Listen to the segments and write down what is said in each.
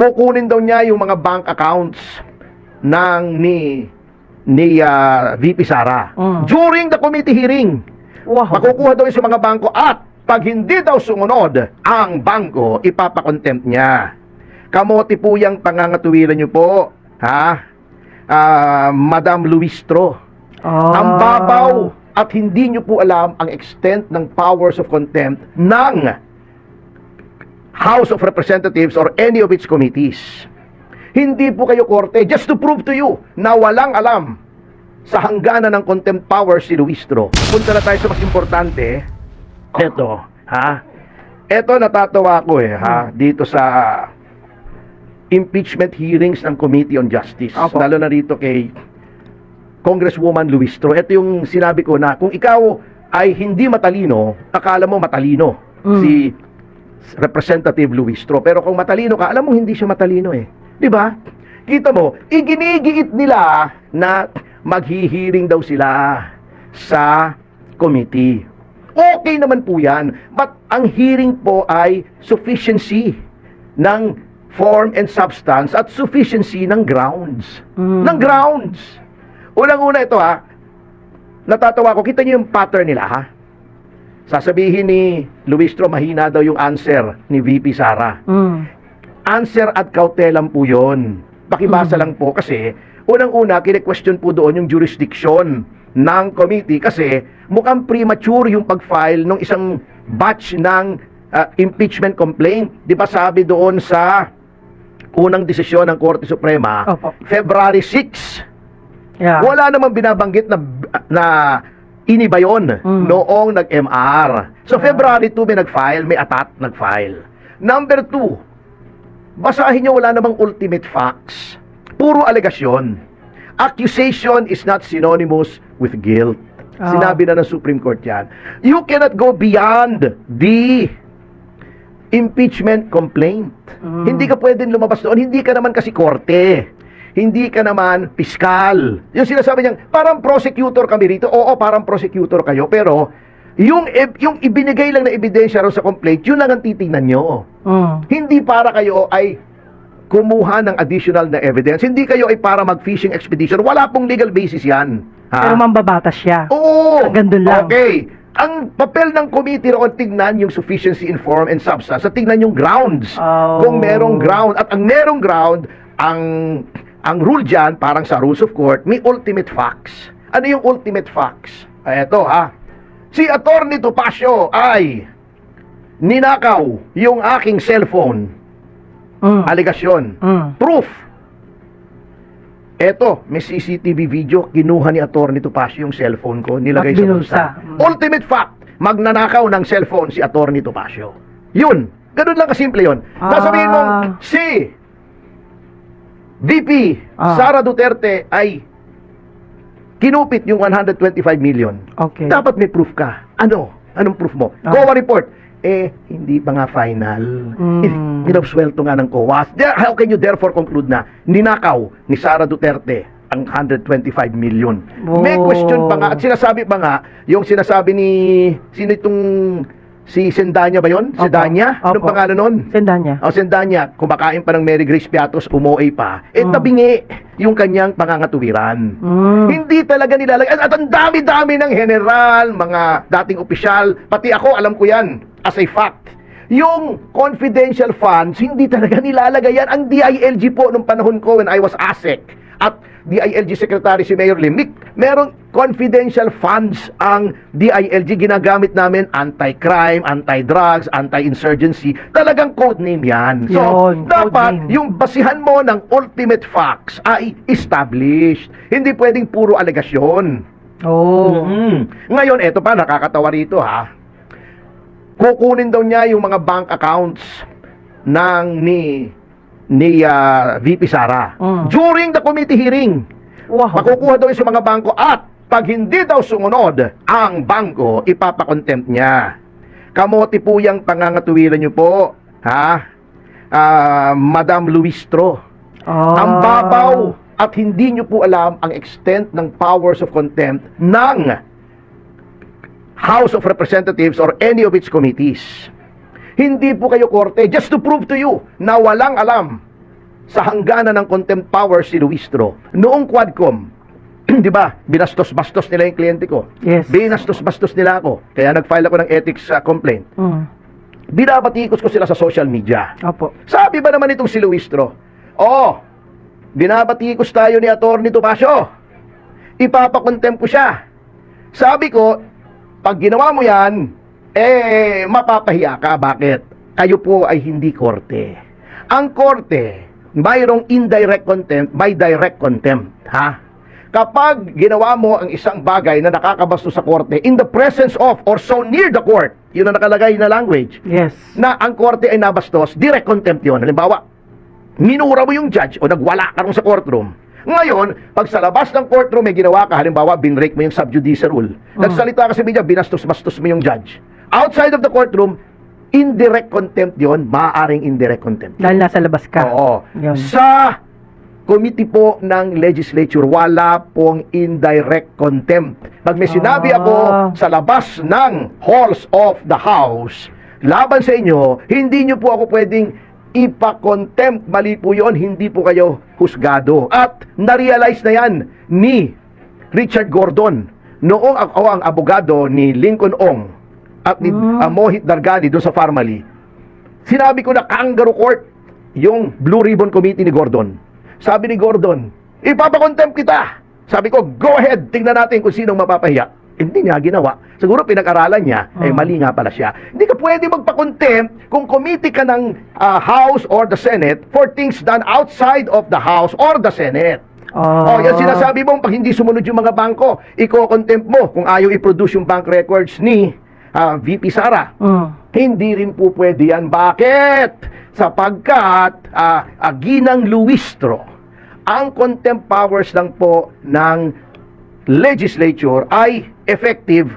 kukunin daw niya yung mga bank accounts ni VP Sara. During the committee hearing, makukuha daw yung sa mga bangko at pag hindi daw sumunod ang bangko, ipapakontempt niya. Kamote po yung pangangatuwiran niyo po, ha? Madam Luistro. Ang babaw at hindi niyo po alam ang extent ng powers of contempt ng House of Representatives or any of its committees. Hindi po kayo korte, just to prove to you na walang alam sa hangganan ng contempt powers si Luistro. Punta na tayo sa mas importante. Eto, ha? Eto, natatawa ko ha? Dito sa impeachment hearings ng Committee on Justice. Lalo na rito kay Congresswoman Luistro. Ito yung sinabi ko na kung ikaw ay hindi matalino, akala mo matalino si Representative Luistro. Pero kung matalino ka, alam mo hindi siya matalino eh. Di ba? Kita mo, iginigiit nila na maghihiring daw sila sa committee. Okay naman po yan. But ang hearing po ay sufficiency ng form and substance at sufficiency ng grounds. Ng grounds. Unang-una ito natatawa ko. Kita niyo yung pattern nila Sasabihin ni Luistro, mahina daw yung answer ni VP Sara. Answer at kautelan po yun. Pakibasa lang po kasi unang-una, kine-question po doon yung jurisdiction ng committee kasi mukhang premature yung pag-file ng isang batch ng impeachment complaint. Di ba sabi doon sa unang desisyon ng Korte Suprema, February 6. Wala namang binabanggit na iniba yun noong nag-MR. So February 2 may nag-file, may atat nag-file. Number 2, basahin nyo, wala namang ultimate facts. Puro alegasyon. Accusation is not synonymous with guilt. Sinabi na ng Supreme Court yan. You cannot go beyond the impeachment complaint. Hindi ka pwedeng lumabas doon. Hindi ka naman kasi korte. Hindi ka naman piskal. Yung sinasabi niya, parang prosecutor kami rito. Oo, parang prosecutor kayo. Pero yung ibinigay lang na ebidensya ron sa complaint, yun lang ang titingnan nyo. Hindi para kayo ay kumuha ng additional na evidence. Hindi kayo ay para mag-fishing expedition. Wala pong legal basis yan. Pero mambabatas siya. Oo. Hanggang doon lang. Okay. Ang papel ng committee roon, tignan yung sufficiency in form and substance. At tignan yung grounds. Kung merong ground. At ang merong ground, ang rule dyan, parang sa rules of court, may ultimate facts. Ano yung ultimate facts? Eto Si Atty. Topacio ay ninakaw yung aking cellphone. Alegasyon. Proof. Eto, may CCTV video, kinuha ni Atty. Topacio yung cellphone ko, nilagay sa bulsa. Ultimate fact, magnanakaw ng cellphone si Atty. Topacio. Yun. Ganun lang kasimple yun. Sasabihin mong, si VP Sara Duterte ay kinupit yung 125 million. Okay. Dapat may proof ka. Ano? Anong proof mo? COA report. Hindi pa nga final. Pinabswelto nga ng COA. How can you therefore conclude na ninakaw ni Sara Duterte ang 125 million? May question pa nga. At sinasabi pa nga, yung sinasabi ni, sino itong, si Sendanya ba yun? Sendanya? Anong pangalan nun? Sendanya. Sendanya. Kumakain pa ng Mary Grace Piatos, umuwi pa. Tabingi yung kanyang pangangatuwiran. Hindi talaga nilalagay. At ang dami-dami ng general, mga dating opisyal, pati ako, alam ko yan. As a fact, yung confidential funds, hindi talaga nilalagay yan. Ang DILG po nung panahon ko when I was ASEC at DILG Secretary si Mayor Lim, merong confidential funds ang DILG. Ginagamit namin anti-crime, anti-drugs, anti-insurgency. Talagang code name yan. So, dapat yung basihan mo ng ultimate facts ay established. Hindi pwedeng puro alegasyon. Ngayon, eto pa, nakakatawa rito kukunin daw niya yung mga bank accounts ni VP Sara. During the committee hearing, makukuha daw yung sa mga bangko at pag hindi daw sumunod ang bangko, ipapakontempt niya. Kamote po yung pangangatuwiran niyo po, Madam Luistro. Ang babaw at hindi niyo po alam ang extent ng powers of contempt ng House of Representatives or any of its committees. Hindi po kayo korte, just to prove to you na walang alam sa hangganan ng contempt power si Luistro. Noong Quadcom, di ba, binastos-bastos nila yung kliyente ko. Yes. Binastos-bastos nila ako. Kaya nag-file ako ng ethics complaint. Binabatikos ko sila sa social media. Opo. Sabi ba naman itong si Luistro, binabatikos tayo ni Atty. Topacio. Ipapakontempt ko siya. Sabi ko, pag ginawa mo yan, mapapahiya ka. Bakit? Kayo po ay hindi korte. Ang korte, mayroong indirect contempt, may direct contempt. Ha? Kapag ginawa mo ang isang bagay na nakakabastos sa korte in the presence of or so near the court, yun ang nakalagay na language, Yes. na ang korte ay nabastos, direct contempt yun. Halimbawa, minura mo yung judge o nagwala ka rin sa courtroom. Ngayon, pag sa labas ng courtroom may ginawa ka, halimbawa, binrake mo yung subjudice rule. Nagsalita ka sa media, binastos-bastos mo yung judge. Outside of the courtroom, indirect contempt yun, maaaring indirect contempt. Dahil nasa labas ka. Oo. Yun. Sa committee po ng legislature, wala pong indirect contempt. Pag may sinabi ako sa labas ng halls of the house, laban sa inyo, hindi nyo po ako pwedeng ipa-contempt. Mali po yun, hindi po kayo husgado. At na-realize na yan ni Richard Gordon noong ako ang abogado ni Lincoln Ong at ni Mohit Dargani doon sa Farmally. Sinabi ko na kangaroo court yung Blue Ribbon Committee ni Gordon. Sabi ni Gordon, ipapakontempt kita. Sabi ko, go ahead, tingnan natin kung sinong mapapahiya. Hindi niya ginawa. Siguro pinag-aralan niya, mali nga pala siya. Hindi ka pwede magpa-contempt kung committee ka ng House or the Senate for things done outside of the House or the Senate. Yan sinasabi mo, pag hindi sumunod yung mga bangko, iko-contempt mo kung ayaw i-produce yung bank records ni VP Sara. Hindi rin po pwede yan. Bakit? Sapagkat Ginang Luistro, ang contempt powers lang po ng legislature ay effective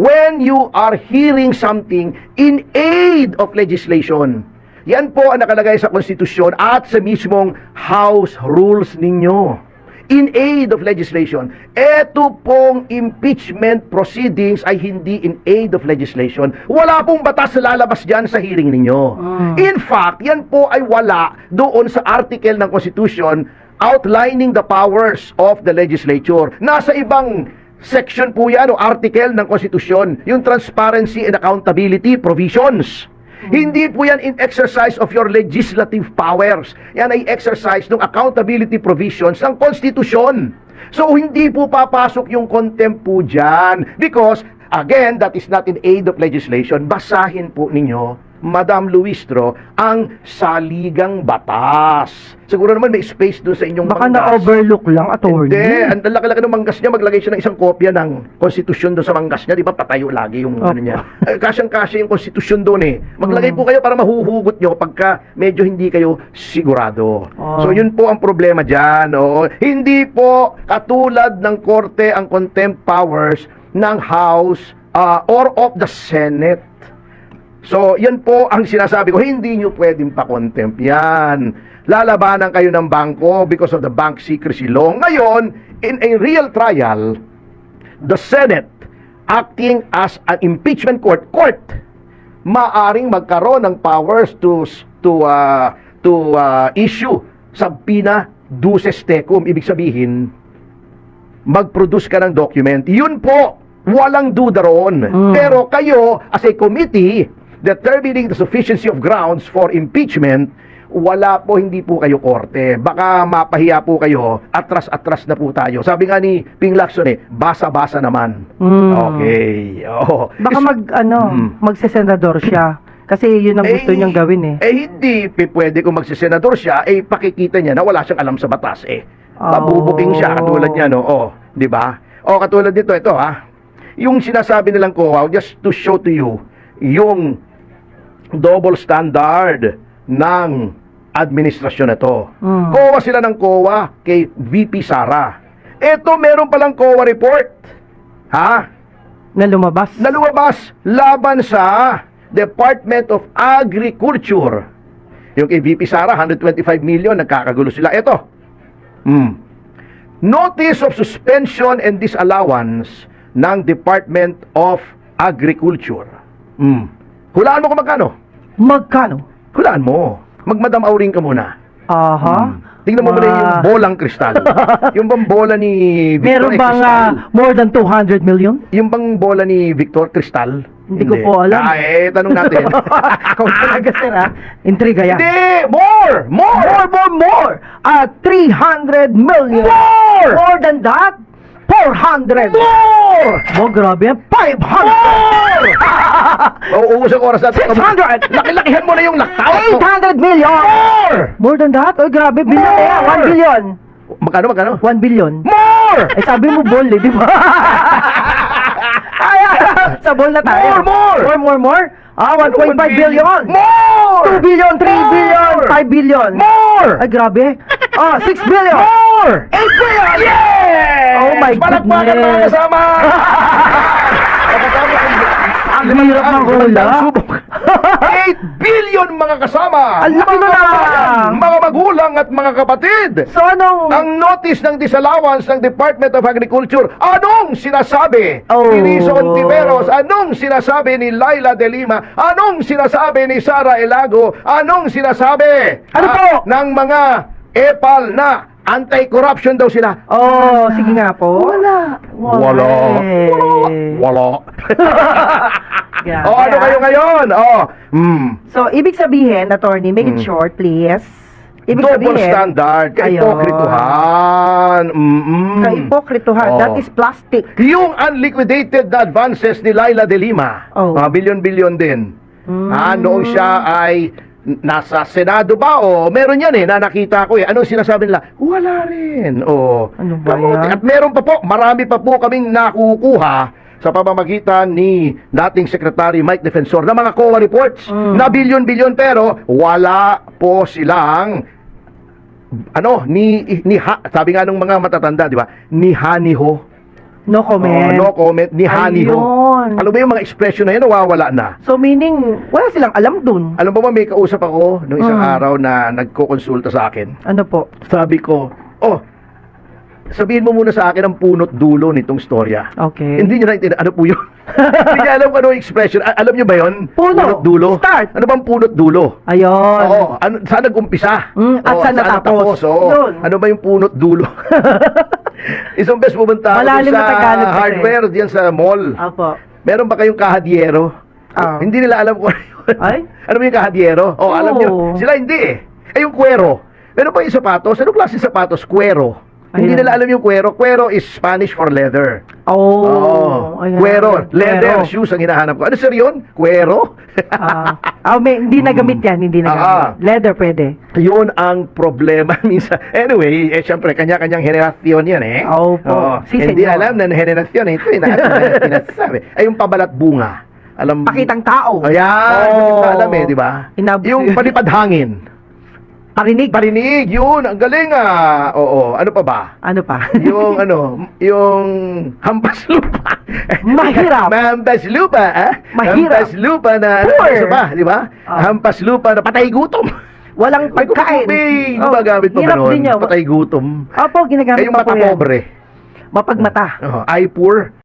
when you are hearing something in aid of legislation. Yan po ang nakalagay sa konstitusyon at sa mismong House rules ninyo. In aid of legislation. Eto pong impeachment proceedings ay hindi in aid of legislation. Wala pong batas na lalabas dyan sa hearing ninyo. In fact, yan po ay wala doon sa article ng Constitution outlining the powers of the legislature. Nasa ibang section po yan o article ng Constitution, yung transparency and accountability provisions. Hindi po yan in exercise of your legislative powers. Yan ay exercise ng accountability provisions ng Constitution. So, hindi po papasok yung contempt po dyan. Because, again, that is not in aid of legislation. Basahin po ninyo, Madam Luistro, ang saligang batas. Siguro naman may space doon sa inyong Baka manggas. na-overlook lang, attorney. Hindi, ang laki-laki ng manggas niya, maglagay siya ng isang kopya ng konstitusyon doon sa manggas niya, di ba? Patayo lagi yung ano niya. Kasyang-kasya yung konstitusyon doon eh. Maglagay po kayo para mahuhugot nyo pagka medyo hindi kayo sigurado. So yun po ang problema dyan. Hindi po katulad ng korte ang contempt powers ng House or of the Senate. So, yan po ang sinasabi ko, hindi nyo pwedeng pa-contempt yan. Lalabanan kayo ng bangko because of the bank secrecy law. Ngayon, in a real trial, the Senate, acting as an impeachment court, maaring magkaroon ng powers to issue subpoena duces tecum. Ibig sabihin, mag-produce ka ng document. Yun po, walang duda roon. Pero kayo, as a committee, determining the sufficiency of grounds for impeachment, wala po, hindi po kayo korte. Baka mapahiya po kayo, atras-atras na po tayo. Sabi nga ni Ping Lacson basa-basa naman. Okay. Baka magsesenador siya. Kasi yun ang gusto niyang gawin hindi pwede kung magsisenador siya, pakikita niya na wala siyang alam sa batas Mabubuking siya, katulad niya, di ba? Katulad nito, ito yung sinasabi nilang COA, just to show to you, yung double standard ng administrasyon na to. COA sila ng COA kay VP Sara. Ito, meron palang COA report. Na lumabas. Laban sa Department of Agriculture. Yung kay VP Sara, 125 million, nagkakagulo sila. Ito. Notice of suspension and disallowance ng Department of Agriculture. Hulaan mo kung magkano? Magkano? Hulaan mo. Magmadam auring ka muna. Aha. Tingnan mo muna yung Ma- bolang kristal. Yung bang bola ni Victor Meron bang Cristal? more than 200 million? Yung bang bola ni Victor Cristal? Hindi ko po alam. Tanong natin. Ikaw talaga, sir, ha? Intriga yan. Hindi! More! More! 300 million! More than that? 400! More! Oh, grabe yan. 500! Uuusang oras natin. 600! Laki-lakihan mo na yung laktaw. 800 million! More! More than that? Oh, grabe. Billion More! na yan. 1 billion. Magkano? 1 billion. More! Eh, sabi mo ball, eh, di ba? Ay, sa ball na tayo. More. 1.5 billion. More! 2 billion, 3 billion, 5 billion. More! Ay, grabe. 6 billion. More! 8 billion. Yes! Oh my Palakpakan mga goodness. kasama! Ang hirap ng hula. 8 billion mga kasama! Ang laki Mga na lang. kabayan, mga magulang at mga kapatid! So, anong... Ang notice ng disallowance ng Department of Agriculture, anong sinasabi Oh. ni Rizzo Ontiveros? Anong sinasabi ni Laila De Lima? Anong sinasabi ni Sara Elago? Anong sinasabi Ano po? ng mga EPAL na anti-corruption daw sila? Oh, sige nga po. Wala. Grabe, O ano ah. kayo ngayon? So, ibig sabihin, attorney, make it short, please. Ibig Double sabihin, standard, kaipokrituhan. Kaipokrituhan, Oh. that is plastic. Yung unliquidated na advances ni Laila De Lima, Oh. bilyon-bilyon din. Noong siya ay nasa Senado ba o meron yan na nakita ko Anong sinasabi nila? Wala rin. Ano ba yan? At meron pa po, marami pa po kaming nakukuha sa pamamagitan ni dating Secretary Mike Defensor na mga COA reports na bilyon-bilyon pero wala po silang sabi nga nung mga matatanda, di ba? Nihaniho. No comment. No comment, nihaniho. Ayun. Alam mo yung mga expression na yan, nawawala na. So, meaning, wala silang alam dun. Alam mo ba, may kausap ako nung isang araw na nagko-consulta sa akin. Ano po? Sabi ko, sabihin mo muna sa akin ang punot dulo nitong storya. Okay. Hindi niya naintindihan. Ano po yun? Hindi niya alam kung ano yung expression. Alam niyo ba yun? Puno. Punot dulo. Start. Ano bang punot dulo? Ayun. Oo. Saan nag-umpisa? At saan natapos? Oo. Yun. Ano ba yung punot dulo? Isang best pumunta ako Malalim dun na Tagalog sa kasi. hardware diyan sa mall. Apo. Meron ba kayong kahadyero? Hindi nila alam kung ano yun. Ay? Ano ba yung kahadyero? Alam niyo. Oo. Sila hindi yung kwero. Meron ba yung sapatos? Anong klase sapatos? Kwero. Hindi Ayun. nila alam yung kwero. Kwero is Spanish for leather. Ayan. Kwero. Leather Kwero. shoes ang hinahanap ko. Ano sir yun? Kwero? Hindi nagamit yan, hindi nagamit. Leather pwede. Yun ang problema minsan. Anyway, syempre, kanya-kanyang henerasyon yan Opo. Si Hindi senyor. alam na henerasyon ito. Sinasabi. Ay, yung pabalat bunga. Alam Pakitang tao. Ayan, hindi ko alam di ba? Inab- Yung palipad hangin. Parinig. Parinig, yun, ang galing Oo, ano pa ba? Ano pa? Yung yung hampas lupa. Mahirap. Hampas lupa, Mahirap. Hampas lupa na, Poor. isa pa, di ba? Hampas lupa na patay gutom. Walang Ay, kung pagkain. may gumagamit pa ba hirap nun? din yun. Patay gutom. Opo, ginagamit Ay, yung pa po mata yan. pobre. Mapagmata. Eye poor.